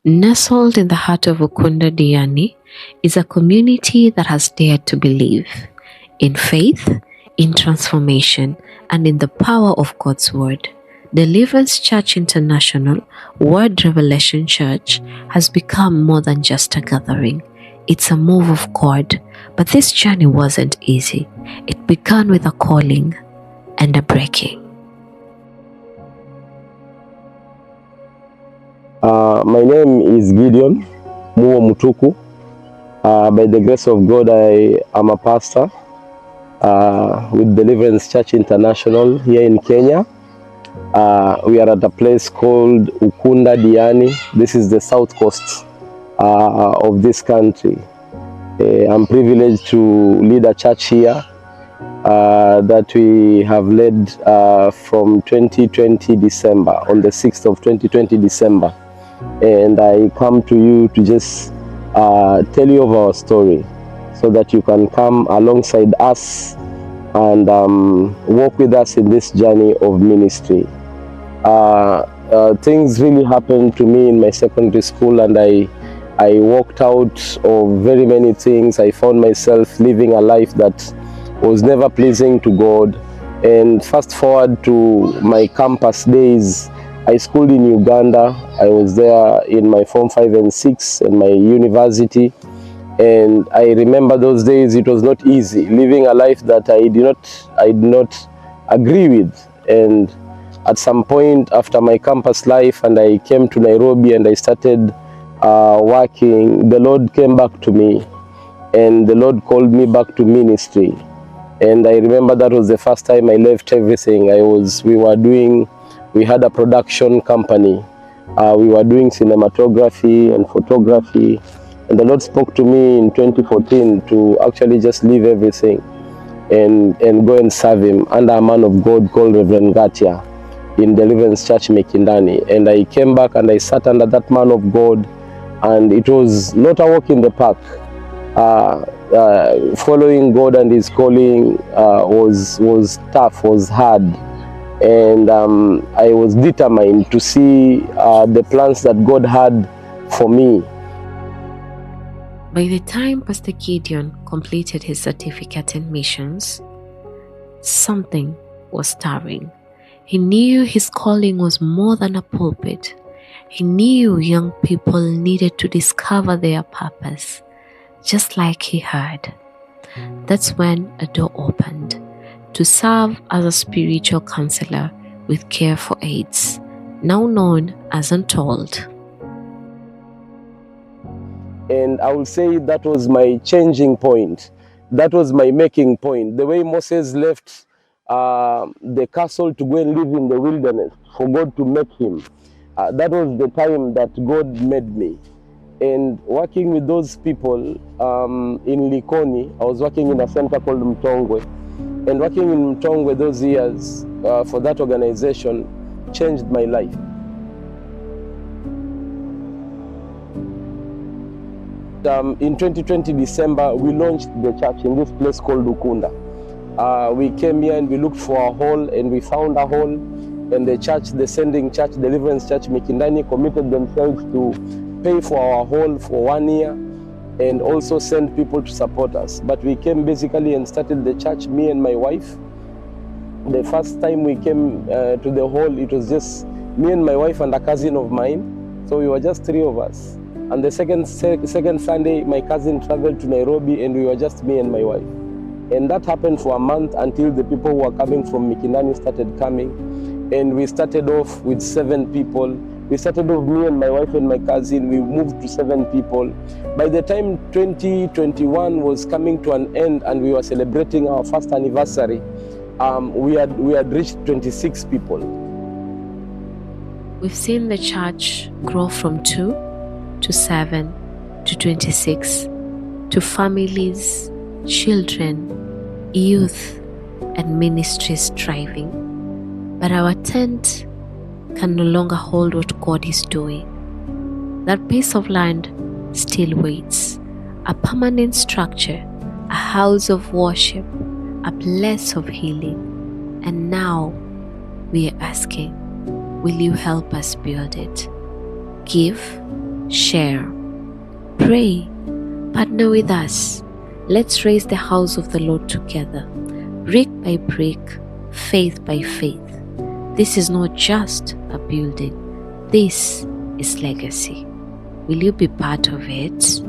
Nestled in the heart of Ukunda Diani is a community that has dared to believe in faith, in transformation, and in the power of God's Word. Deliverance Church International, Word Revelation Church, has become more than just a gathering. It's a move of God, but this journey wasn't easy. It began with a calling and a breaking. My name is Gideon Muo Mutuku. By the grace of God, I am a pastor with Deliverance Church International here in Kenya. We are at a place called Ukunda Diani. This is the south coast of this country. I'm privileged to lead a church here that we have led from 2020 December, on the 6th of 2020 December. And I come to you to just tell you of our story so that you can come alongside us and walk with us in this journey of ministry. Things really happened to me in my secondary school, and I walked out of very many things. I found myself living a life that was never pleasing to God. And fast forward to my campus days, I schooled in Uganda. I was there in my Form 5 and 6 and my university. And I remember those days, it was not easy, living a life that I did not agree with. And at some point after my campus life, and I came to Nairobi and I started working, the Lord came back to me and the Lord called me back to ministry. And I remember that was the first time I left everything. We had a production company. We were doing cinematography and photography. And the Lord spoke to me in 2014 to actually just leave everything and go and serve Him under a man of God called Reverend Gatia in Deliverance Church Mikindani. And I came back and I sat under that man of God, and it was not a walk in the park. Following God and His calling was tough, was hard. And I was determined to see the plans that God had for me. By the time Pastor Gideon completed his certificate in missions, something was stirring. He knew his calling was more than a pulpit. He knew young people needed to discover their purpose, just like he heard. That's when a door opened to serve as a spiritual counselor with Care for AIDS, now known as Untold. And I will say that was my changing point. That was my making point. The way Moses left the castle to go and live in the wilderness for God to make him. That was the time that God made me. And working with those people in Likoni, I was working in a center called Mtongwe. And working in Mtongwe those years for that organization changed my life. In 2020 December, we launched the church in this place called Ukunda. We came here and we looked for a hall, and we found a hall. And the church, the sending church, Deliverance Church Mikindani, committed themselves to pay for our hall for 1 year and also send people to support us. But we came basically and started the church, me and my wife. The first time we came to the hall, it was just me and my wife and a cousin of mine. So we were just 3 of us. And the second Sunday, my cousin traveled to Nairobi, and we were just me and my wife. And that happened for a month until the people who were coming from Mikindani started coming. And we started off with 7 people. We started off, me and my wife and my cousin. We moved to 7 people. By the time 2021 was coming to an end and we were celebrating our first anniversary, we had reached 26 people. We've seen the church grow from 2 to 7 to 26 to families, children, youth, and ministries thriving. But our tent can no longer hold what God is doing. That piece of land still waits, a permanent structure, a house of worship, a place of healing. And now we are asking, will you help us build it? Give, share, pray, partner with us. Let's raise the house of the Lord together, brick by brick, faith by faith. This is not just a building, this is legacy. Will you be part of it?